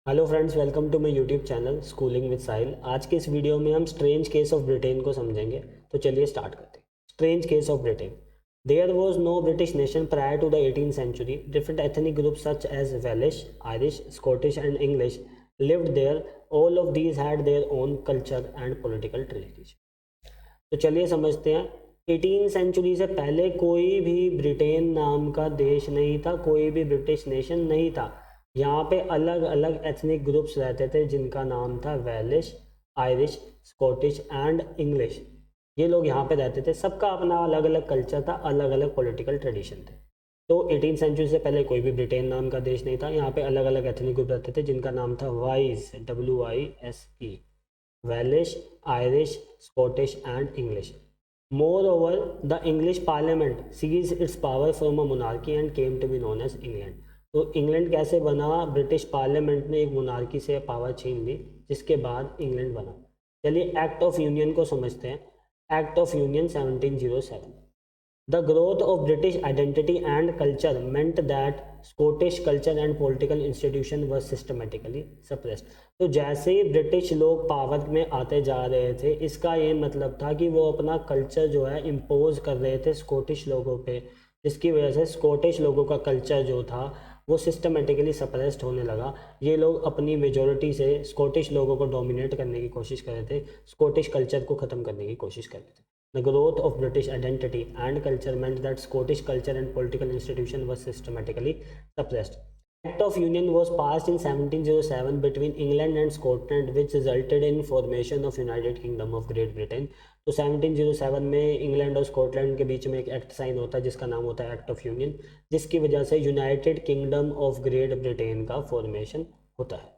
Hello friends, welcome to my YouTube channel schooling with Sahil. आज के इस वीडियो में हम स्ट्रेंज केस ऑफ ब्रिटेन को समझेंगे। तो चलिए स्टार्ट करते हैं। Strange case of Britain. There was no British nation prior to the 18th century. Different ethnic groups such as Welsh, Irish, Scottish and English lived there. All of these had their own culture and political tradition. तो चलिए समझते हैं। 18th century से पहले कोई भी Britain नाम का देश नहीं था, कोई भी ब्रिटिश नेशन नहीं था। यहाँ पे अलग अलग एथनिक ग्रुप्स रहते थे जिनका नाम था वेलिश, आयरिश, स्कॉटिश एंड इंग्लिश। ये लोग यहाँ पे रहते थे, सबका अपना अलग अलग कल्चर था, अलग अलग पॉलिटिकल ट्रेडिशन थे। तो 18th सेंचुरी से पहले कोई भी ब्रिटेन नाम का देश नहीं था। यहाँ पे अलग अलग एथनिक ग्रुप रहते थे जिनका नाम था vice, WISE, Welsh, Irish, Scottish and English. Moreover, the English Parliament seized its power from a monarchy and came to be known as England. तो इंग्लैंड कैसे बना? ब्रिटिश पार्लियामेंट ने एक मोनार्की से पावर छीन ली, जिसके बाद इंग्लैंड बना। चलिए एक्ट ऑफ यूनियन को समझते हैं। Act of union 1707। The growth of British identity and culture meant that Scottish culture and political institution was systematically suppressed. तो जैसे ही ब्रिटिश लोग पावर में आते जा रहे थे, इसका ये मतलब था कि वो अपना कल्चर जो है इम्पोज कर रहे थे स्कॉटिश लोगों पे, जिसकी वजह से स्कॉटिश लोगों का कल्चर जो था वो सिस्टमेटिकली सप्रेस्ड होने लगा। ये लोग अपनी मेजोरिटी से स्कॉटिश लोगों को डोमिनेट करने की कोशिश कर रहे थे, स्कॉटिश कल्चर को ख़त्म करने की कोशिश कर रहे थे। The growth of British identity and culture meant that Scottish culture and political institution was systematically suppressed. Act of Union was passed in 1707 between England and Scotland, which resulted in formation of United Kingdom of Great Britain. तो 1707 में England और Scotland के बीच में एक act sign होता है जिसका नाम होता है एक्ट ऑफ यूनियन, जिसकी वजह से United Kingdom of Great Britain का फॉर्मेशन होता है।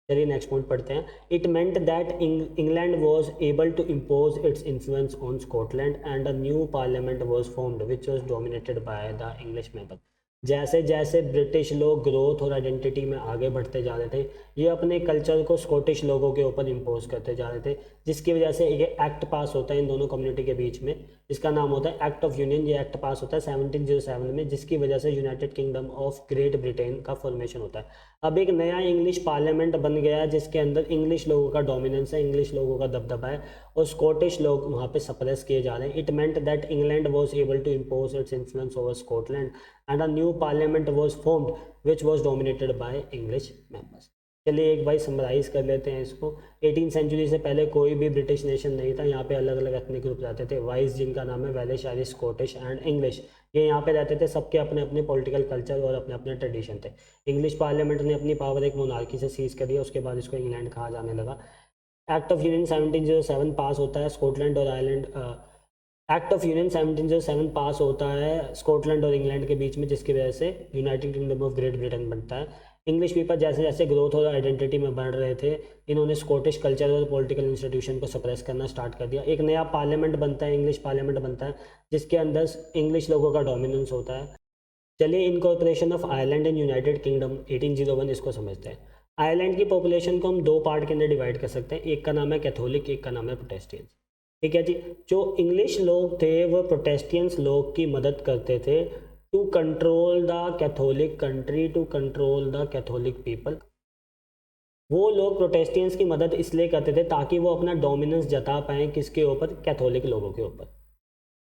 चलिए नेक्स्ट पॉइंट पढ़ते हैं। It meant that England was able to impose its influence on Scotland and a new parliament was formed which was dominated by the English member. जैसे जैसे British लोग growth और आइडेंटिटी में आगे बढ़ते जा रहे थे, ये अपने कल्चर को स्कॉटिश लोगों के ऊपर इम्पोज करते जा रहे थे, जिसकी वजह से ये एक्ट पास होता है इन दोनों कम्युनिटी के बीच में, जिसका नाम होता है एक्ट ऑफ यूनियन। ये एक्ट पास होता है 1707 में, जिसकी वजह से United Kingdom of Great Britain का फॉर्मेशन होता है। अब एक नया इंग्लिश पार्लियामेंट बन गया है जिसके अंदर इंग्लिश लोगों का डोमिनेंस है, इंग्लिश लोगों का दबदबा है और स्कॉटिश लोग वहाँ पे सप्रेस किए जा रहे हैं। It meant that England was able to impose its influence over Scotland and a new parliament was formed which was dominated by English members. चलिए एक बार समराइज कर लेते हैं इसको। 18th सेंचुरी से पहले कोई भी ब्रिटिश नेशन नहीं था। यहाँ पे अलग अलग एथनिक ग्रुप रहते थे, वाइस जिनका नाम है वेलिश, आयरिश, स्कॉटिश एंड इंग्लिश। ये यहाँ पे रहते थे, सबके अपने अपने पॉलिटिकल कल्चर और अपने अपने ट्रेडिशन थे। इंग्लिश पार्लियामेंट ने अपनी पावर एक मोनार्की से सीज कर दिया, उसके बाद इसको इंग्लैंड कहा जाने लगा। एक्ट ऑफ यूनियन 1707 पास होता है स्कॉटलैंड और आयरलैंड। एक्ट ऑफ यूनियन 1707 पास होता है स्कॉटलैंड और इंग्लैंड के बीच में, जिसकी वजह से United Kingdom of Great Britain बनता है। इंग्लिश पीपल जैसे जैसे ग्रोथ और आइडेंटिटी में बढ़ रहे थे, इन्होंने स्कॉटिश कल्चर और पॉलिटिकल इंस्टीट्यूशन को सप्रेस करना स्टार्ट कर दिया। एक नया पार्लियामेंट बनता है, इंग्लिश पार्लियामेंट बनता है, जिसके अंदर इंग्लिश लोगों का डोमिनेंस होता है। चलिए incorporation of Ireland and United kingdom 1801 इसको समझते हैं। आयरलैंड की पॉपुलेशन को हम दो पार्ट के अंदर डिवाइड कर सकते हैं, एक का नाम है कैथोलिक, एक का नाम है प्रोटेस्टेंट। ठीक है जी। जो इंग्लिश लोग थे वो प्रोटेस्टियंस लोग की मदद करते थे to control the Catholic country, to control the Catholic people. वो लोग प्रोटेस्टियंस की मदद इसलिए करते थे ताकि वो अपना डोमिनेंस जता पाएँ किसके ऊपर? कैथोलिक लोगों के ऊपर।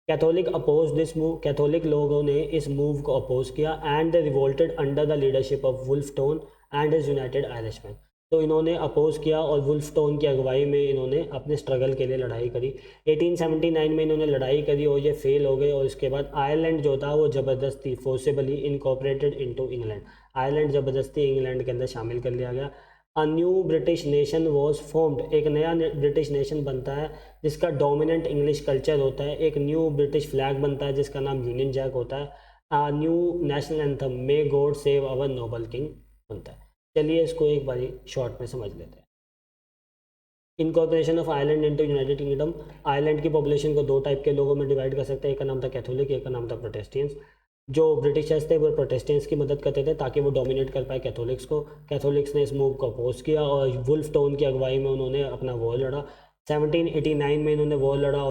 Catholic oppose this move, Catholic लोगों ने इस मूव को अपोज किया and they revolted under the leadership of Wolfe Tone and his United Irishman. तो इन्होंने अपोज किया और वुल्फटोन की अगुवाई में इन्होंने अपने स्ट्रगल के लिए लड़ाई करी। 1879 में इन्होंने लड़ाई करी और ये फेल हो गए और इसके बाद आयरलैंड जो था वो ज़बरदस्ती forcibly incorporated into England. Ireland ज़बरदस्ती इंग्लैंड के अंदर शामिल कर लिया गया। A new British nation was formed, एक नया ब्रिटिश नेशन बनता है जिसका डोमिनेंट इंग्लिश कल्चर होता है। एक न्यू ब्रिटिश फ्लैग बनता है जिसका नाम यूनियन जैक होता है। A new national anthem may God save our Nobel king बनता है। चलिए इसको एक बारी शॉर्ट में समझ लेते हैं। Incorporation of Ireland into United kingdom. Ireland की पॉपुलेशन को दो टाइप के लोगों में डिवाइड कर सकते हैं, एक का नाम था कैथोलिक, एक का नाम था प्रोटेस्टेंट्स। जो ब्रिटिशर्स थे वो प्रोटेस्टेंट्स की मदद करते थे ताकि वो डोमिनेट कर पाए कैथोलिक्स को। कैथोलिक्स ने इस मूव को अपोज किया और वुल्फ टोन की अगुवाई में उन्होंने अपना वॉर लड़ा। 1789 में इन्होंने वॉर लड़ा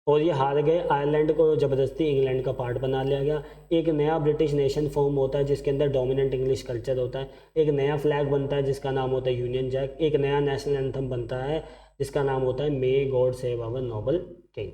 और ये हार गए। आयरलैंड को ज़बरदस्ती इंग्लैंड का पार्ट बना लिया गया। एक नया ब्रिटिश नेशन फॉर्म होता है जिसके अंदर डोमिनेंट इंग्लिश कल्चर होता है। एक नया फ्लैग बनता है जिसका नाम होता है यूनियन जैक। एक नया नेशनल एंथम बनता है जिसका नाम होता है may God save our noble king.